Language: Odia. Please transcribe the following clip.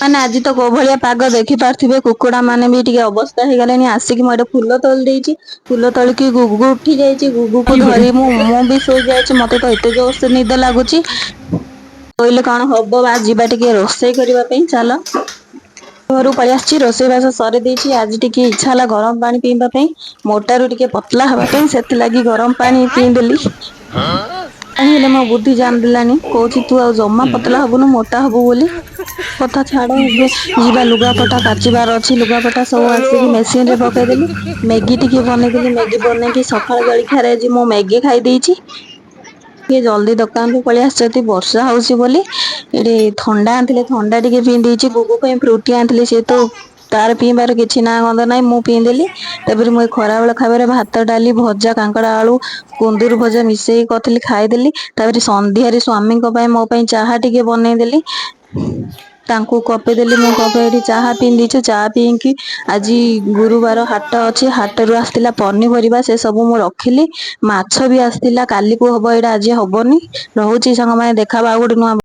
ମାନେ ଆଜି ତ କୋଉ ଭଳିଆ ପାଗ ଦେଖିପାରୁଥିବେ, କୁକୁଡା ମାନେ ବି ଟିକେ ଅବସ୍ଥା ହେଇଗଲେଣି। ଆସିକି ମୁଁ ଏଠି ଫୁଲ ତୋଳି ଦେଇଛି, ଫୁଲ ତୋଳିକି ଗୁଗୁ ଉଠି ଯାଇଛି, ଗୁଗୁକୁ ଧରି ମୁଁ ବି ଶୋଇ ଯାଇଛି। ମତେ ତ ଏତେ ଜୋରସେ ନିଦ ଲାଗୁଛି। ଶୋଇଲେ କଣ ହବ ବା, ଯିବା ଟିକେ ରୋଷେଇ କରିବା ପାଇଁ ଚାଲ। ଘରୁ ପଳେଇ ଆସିଛି, ରୋଷେଇବାସ ସରିଦେଇଛି। ଆଜି ଟିକେ ଇଚ୍ଛା ହେଲା ଗରମ ପାଣି ପିଇବା ପାଇଁ, ମୋଟାରୁ ଟିକେ ପତଲା ହବା ପାଇଁ, ସେଥିଲାଗି ଗରମ ପାଣି ପିଇଦେଲି। ପାଣି ହେଲେ ମୋ ବୁଦ୍ଧି ଜାଣି ଦେଲାନି, କହୁଛି ତୁ ଆଉ ଜମା ପତଲା ହବୁନୁ, ମୋଟା ହବୁ ବୋଲି। କଥା ଛାଡ, ଏବେ ଯିବା ଲୁଗାପଟା କାଚିବାର ଅଛି। ଲୁଗାପଟା ସବୁ ଆସିକି ମେସିନ ରେ ପକେଇଦେଲି। ମ୍ୟାଗି ଟିକେ ବନେଇଦେଲି, ମ୍ୟାଗି ବନେଇକି ସକାଳ ଜଳଖିଆରେ ଆଜି ମୁଁ ମ୍ୟାଗି ଖାଇ ଦେଇଛି। ଟିକେ ଜଲ୍ଦି ଦୋକାନରୁୁ ପଳେଇ ଆସିଛନ୍ତି, ବର୍ଷା ହଉଛି ବୋଲି। ଏଠି ଥଣ୍ଡା ଆଣିଥିଲେ, ଥଣ୍ଡା ଟିକେ ପିଇ ଦେଇଛି। ଗୁଗୁ ପାଇଁ ଫ୍ରୁଟି ଆଣିଥିଲି, ସେ ତ ତାର ପିଇବାର କିଛି ନା ଗନ୍ଧ ନାହିଁ, ମୁଁ ପିଇଦେଲି। ତାପରେ ମୁଁ ଏଇ ଖରାବେଳ ଖାଇବାରେ ଭାତ, ଡାଲି, ଭଜା, କାଙ୍କଡ ଆଳୁ କୁନ୍ଦୁରୁ ଭଜା ମିଶେଇକି କରିଥିଲି, ଖାଇଦେଲି। ତାପରେ ସନ୍ଧ୍ୟାରେ ସ୍ଵାମୀଙ୍କ ପାଇଁ ମୋ ପାଇଁ ଚାହା ଟିକେ ବନେଇଦେଲି। ତାଙ୍କୁ କପେ ଦେଲି, ମୁଁ କପେ ଏଠି ଚାହା ପିଇ ଦେଇଛି। ଚାହା ପିଇକି ଆଜି ଗୁରୁବାର ହାଟ ଅଛି, ହାଟରୁ ଆସିଥିଲା ପନିପରିବା, ସେ ସବୁ ମୁଁ ରଖିଲି। ମାଛ ବି ଆସିଥିଲା, କାଲିକୁ ହବ, ଏଇଟା ଆଜି ହବନି। ରହୁଛି ସାଙ୍ଗମାନେ, ଦେଖାହବ ଆଉ ଗୋଟେ ନୂଆ